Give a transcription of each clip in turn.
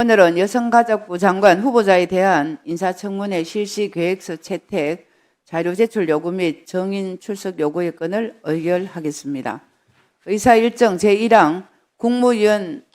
오늘은 여성가족부 장관 후보자에 대한 인사청문회 실시 계획서 채택, 자료 제출 요구 및 정인 출석 요구의 건을 의결하겠습니다. 의사 일정 제1항 국무위원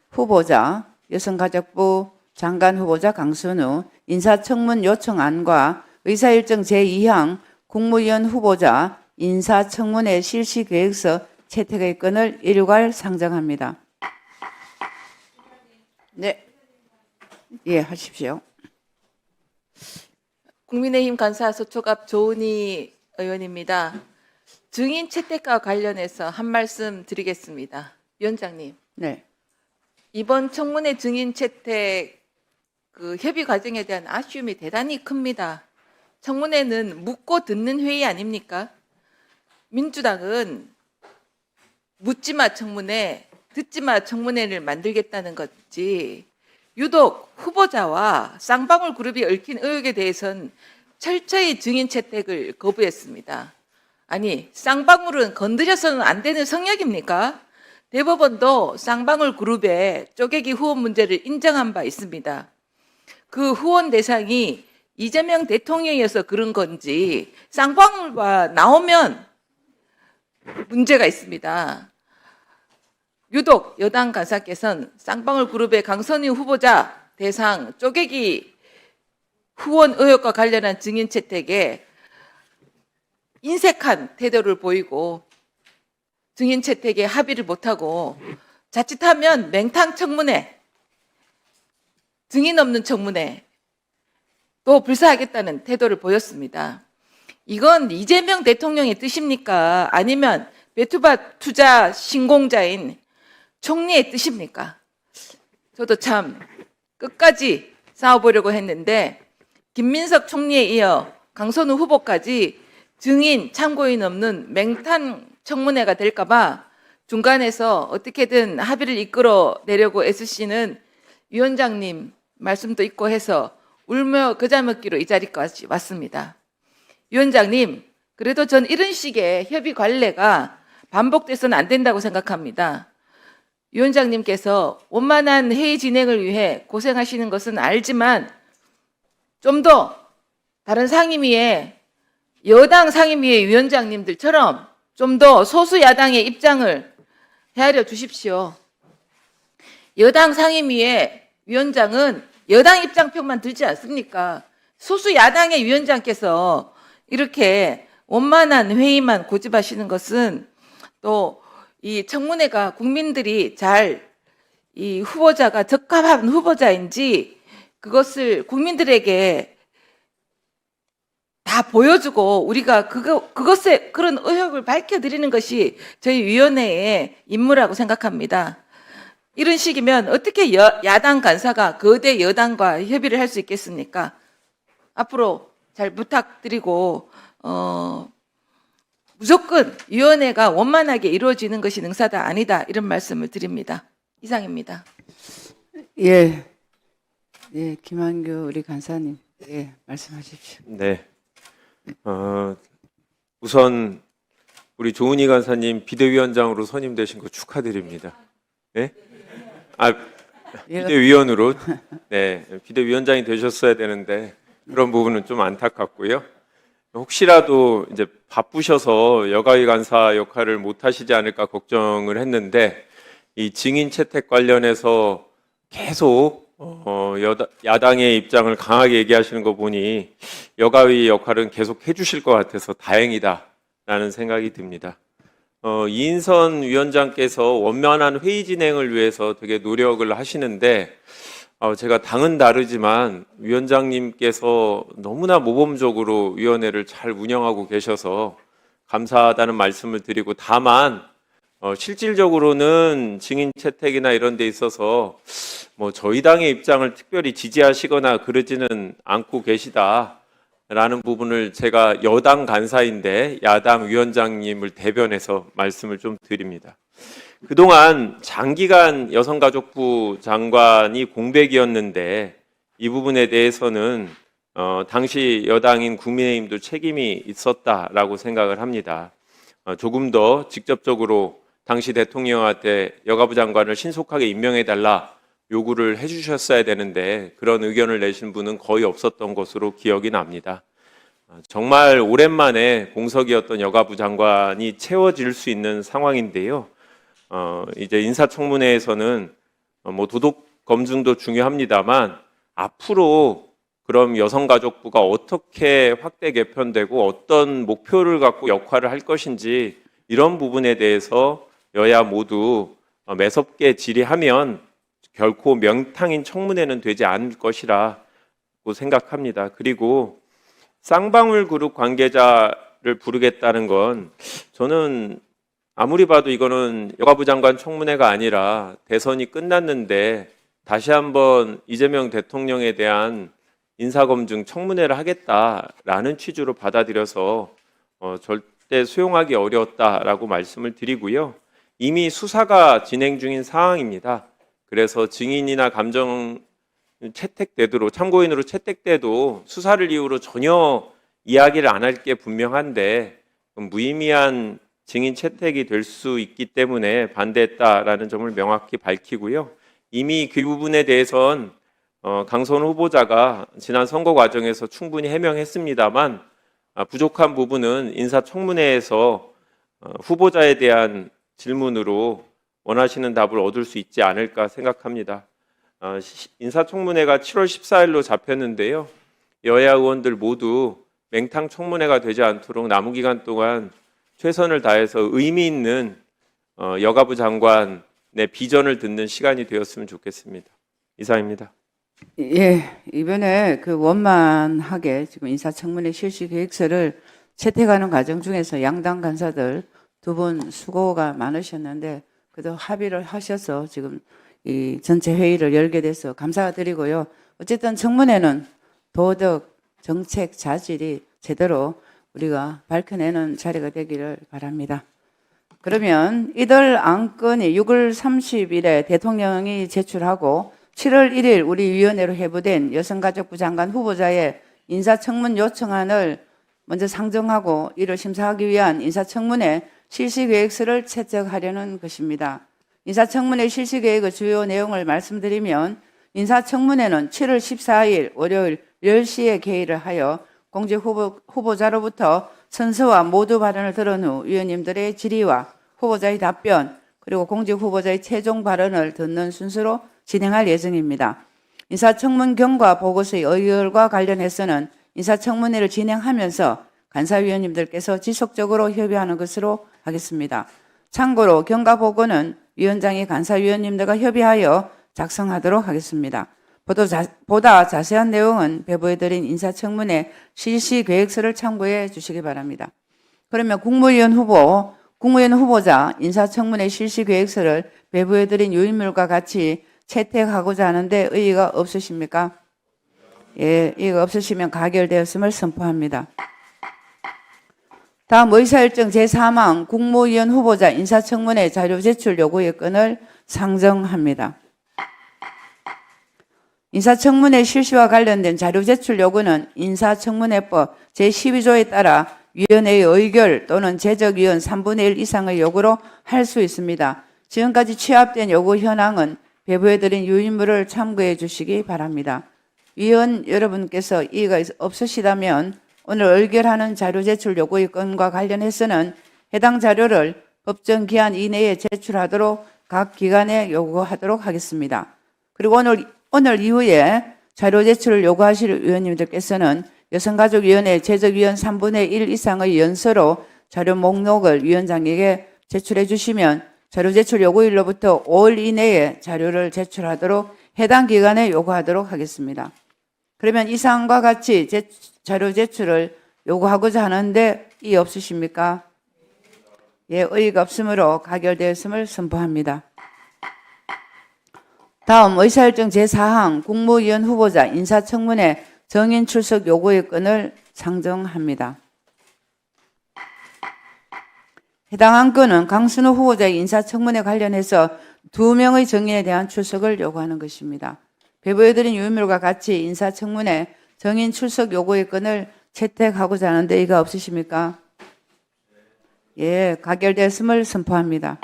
후보자, 여성가족부 장관 후보자 강선우 인사청문 요청안과 의사 일정 제2항 국무위원 후보자 인사청문회 실시 계획서 채택의 건을 일괄 상정합니다. 네. 예, 하십시오. 국민의힘 간사 서초갑 조은희 의원입니다. 증인 채택과 관련해서 한 말씀 드리겠습니다. 위원장님, 네. 이번 청문회 증인 채택 협의 과정에 대한 아쉬움이 대단히 큽니다. 청문회는 묻고 듣는 회의 아닙니까? 민주당은 묻지마 청문회, 듣지마 청문회를 만들겠다는 거지. 유독 후보자와 쌍방울 그룹이 얽힌 의혹에 대해서는 철저히 증인 채택을 거부했습니다. 아니, 쌍방울은 건드려서는 안 되는 성역입니까? 대법원도 쌍방울 그룹의 쪼개기 후원 문제를 인정한 바 있습니다. 그 후원 대상이 이재명 대통령이어서 그런 건지 쌍방울과 나오면 문제가 있습니다. 유독 여당 간사께서는 쌍방울 그룹의 강선우 후보자 대상 쪼개기 후원 의혹과 관련한 증인 채택에 인색한 태도를 보이고 증인 채택에 합의를 못하고 자칫하면 맹탕 청문회, 증인 없는 청문회 또 불사하겠다는 태도를 보였습니다. 이건 이재명 대통령의 뜻입니까? 아니면 베투바 투자 신공자인 총리의 뜻입니까? 저도 참 끝까지 싸워보려고 했는데 김민석 총리에 이어 강선우 후보까지 증인, 참고인 없는 맹탕 청문회가 될까 봐 중간에서 어떻게든 합의를 이끌어내려고 애쓰시는 위원장님 말씀도 있고 해서 울며 겨자 먹기로 이 자리까지 왔습니다. 위원장님, 그래도 전 이런 식의 협의 관례가 반복돼서는 안 된다고 생각합니다. 위원장님께서 원만한 회의 진행을 위해 고생하시는 것은 알지만 좀 더 다른 상임위의 여당 상임위의 위원장님들처럼 좀 더 소수 야당의 입장을 헤아려 주십시오. 여당 상임위의 위원장은 여당 입장표만 들지 않습니까? 소수 야당의 위원장께서 이렇게 원만한 회의만 고집하시는 것은 또 이 청문회가 국민들이 잘 이 후보자가 적합한 후보자인지 그것을 국민들에게 다 보여주고 우리가 그것에 그런 의혹을 밝혀드리는 것이 저희 위원회의 임무라고 생각합니다. 이런 식이면 어떻게 야당 간사가 거대 여당과 협의를 할 수 있겠습니까? 앞으로 잘 부탁드리고 무조건 위원회가 원만하게 이루어지는 것이 능사다 아니다 이런 말씀을 드립니다. 이상입니다. 예, 예, 김한규 우리 간사님, 예, 말씀하십시오. 네. 우선 우리 조은희 간사님 비대위원장으로 선임되신 거 축하드립니다. 네? 비대위원으로, 네, 비대위원장이 되셨어야 되는데 그런 부분은 좀 안타깝고요. 혹시라도 이제 바쁘셔서 여가위 간사 역할을 못 하시지 않을까 걱정을 했는데 이 증인 채택 관련해서 계속 야당의 입장을 강하게 얘기하시는 거 보니 여가위 역할은 계속 해주실 것 같아서 다행이다라는 생각이 듭니다. 이인선 위원장께서 원만한 회의 진행을 위해서 되게 노력을 하시는데 제가 당은 다르지만 위원장님께서 너무나 모범적으로 위원회를 잘 운영하고 계셔서 감사하다는 말씀을 드리고 다만 실질적으로는 증인 채택이나 이런 데 있어서 뭐 저희 당의 입장을 특별히 지지하시거나 그러지는 않고 계시다라는 부분을 제가 여당 간사인데 야당 위원장님을 대변해서 말씀을 좀 드립니다. 그동안 장기간 여성가족부 장관이 공백이었는데 이 부분에 대해서는 당시 여당인 국민의힘도 책임이 있었다라고 생각을 합니다. 조금 더 직접적으로 당시 대통령한테 여가부 장관을 신속하게 임명해달라 요구를 해주셨어야 되는데 그런 의견을 내신 분은 거의 없었던 것으로 기억이 납니다. 정말 오랜만에 공석이었던 여가부 장관이 채워질 수 있는 상황인데요. 이제 인사청문회에서는 뭐 도덕 검증도 중요합니다만 앞으로 그럼 여성가족부가 어떻게 확대 개편되고 어떤 목표를 갖고 역할을 할 것인지 이런 부분에 대해서 여야 모두 매섭게 질의하면 결코 명탕인 청문회는 되지 않을 것이라고 생각합니다. 그리고 쌍방울 그룹 관계자를 부르겠다는 건 저는 아무리 봐도 이거는 여가부 장관 청문회가 아니라 대선이 끝났는데 다시 한번 이재명 대통령에 대한 인사검증 청문회를 하겠다라는 취지로 받아들여서 절대 수용하기 어려웠다라고 말씀을 드리고요. 이미 수사가 진행 중인 상황입니다. 그래서 증인이나 감정 채택되도록 참고인으로 채택돼도 수사를 이유로 전혀 이야기를 안 할 게 분명한데 무의미한 증인 채택이 될 수 있기 때문에 반대했다라는 점을 명확히 밝히고요. 이미 그 부분에 대해선 강선 후보자가 지난 선거 과정에서 충분히 해명했습니다만 부족한 부분은 인사청문회에서 후보자에 대한 질문으로 원하시는 답을 얻을 수 있지 않을까 생각합니다. 인사청문회가 7월 14일로 잡혔는데요. 여야 의원들 모두 맹탕 청문회가 되지 않도록 남은 기간 동안 최선을 다해서 의미 있는 여가부 장관의 비전을 듣는 시간이 되었으면 좋겠습니다. 이상입니다. 예, 이번에 그 원만하게 지금 인사청문회 실시 계획서를 채택하는 과정 중에서 양당 간사들 두 분 수고가 많으셨는데 그래도 합의를 하셔서 지금 이 전체 회의를 열게 돼서 감사드리고요. 어쨌든 청문회는 도덕, 정책, 자질이 제대로 우리가 밝혀내는 자리가 되기를 바랍니다. 그러면 이들 안건이 6월 30일에 대통령이 제출하고 7월 1일 우리 위원회로 회부된 여성가족부 장관 후보자의 인사청문 요청안을 먼저 상정하고 이를 심사하기 위한 인사청문회 실시계획서를 채택하려는 것입니다. 인사청문회 실시계획의 주요 내용을 말씀드리면 인사청문회는 7월 14일 월요일 10시에 개의를 하여 공직 후보자로부터 선서와 모두 발언을 들은 후 위원님들의 질의와 후보자의 답변 그리고 공직 후보자의 최종 발언을 듣는 순서로 진행할 예정입니다. 인사청문 경과 보고서의 의결과 관련해서는 인사청문회를 진행하면서 간사위원님들께서 지속적으로 협의하는 것으로 하겠습니다. 참고로 경과 보고는 위원장이 간사위원님들과 협의하여 작성하도록 하겠습니다. 보다 자세한 내용은 배부해드린 인사청문회 실시계획서를 참고해 주시기 바랍니다. 그러면 국무위원 후보자 인사청문회 실시계획서를 배부해드린 유인물과 같이 채택하고자 하는데 의의가 없으십니까? 예, 이거 없으시면 가결되었음을 선포합니다. 다음 의사일정 제4항 국무위원 후보자 인사청문회 자료 제출 요구의 건을 상정합니다. 인사청문회 실시와 관련된 자료 제출 요구는 인사청문회법 제12조에 따라 위원회의 의결 또는 제적위원 3분의 1 이상의 요구로 할 수 있습니다. 지금까지 취합된 요구 현황은 배부해드린 유인물을 참고해 주시기 바랍니다. 위원 여러분께서 이의가 없으시다면 오늘 의결하는 자료 제출 요구의 건과 관련해서는 해당 자료를 법정 기한 이내에 제출하도록 각 기관에 요구하도록 하겠습니다. 그리고 오늘 이후에 자료 제출을 요구하실 위원님들께서는 여성가족위원회 제적위원 3분의 1 이상의 연서로 자료 목록을 위원장에게 제출해 주시면 자료 제출 요구일로부터 5일 이내에 자료를 제출하도록 해당 기관에 요구하도록 하겠습니다. 그러면 이 사항과 같이 자료 제출을 요구하고자 하는데 이의 없으십니까? 예, 의의가 없으므로 가결되었음을 선포합니다. 다음 의사일정 제4항 국무위원 후보자 인사청문회 정인 출석 요구의 건을 상정합니다. 해당 안건은 강순호 후보자의 인사청문회 관련해서 2명의 정인에 대한 출석을 요구하는 것입니다. 배부해드린 유인물과 같이 인사청문회 정인 출석 요구의 건을 채택하고자 하는데 이가 없으십니까? 예, 가결되었음을 선포합니다.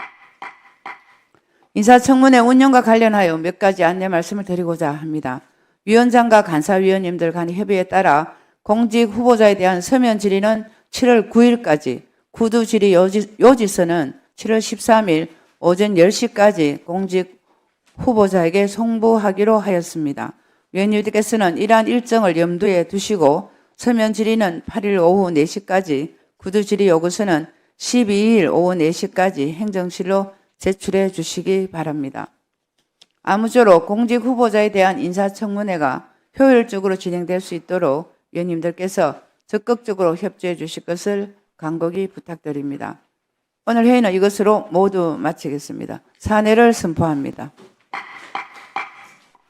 인사청문회 운영과 관련하여 몇 가지 안내 말씀을 드리고자 합니다. 위원장과 간사위원님들 간의 협의에 따라 공직 후보자에 대한 서면 질의는 7월 9일까지, 구두 질의 요지서는 7월 13일 오전 10시까지 공직 후보자에게 송부하기로 하였습니다. 위원님들께서는 이러한 일정을 염두에 두시고 서면 질의는 8일 오후 4시까지, 구두 질의 요구서는 12일 오후 4시까지 행정실로 제출해 주시기 바랍니다. 아무쪼록 공직 후보자에 대한 인사청문회가 효율적으로 진행될 수 있도록 위원님들께서 적극적으로 협조해 주실 것을 간곡히 부탁드립니다. 오늘 회의는 이것으로 모두 마치겠습니다. 사내를 선포합니다.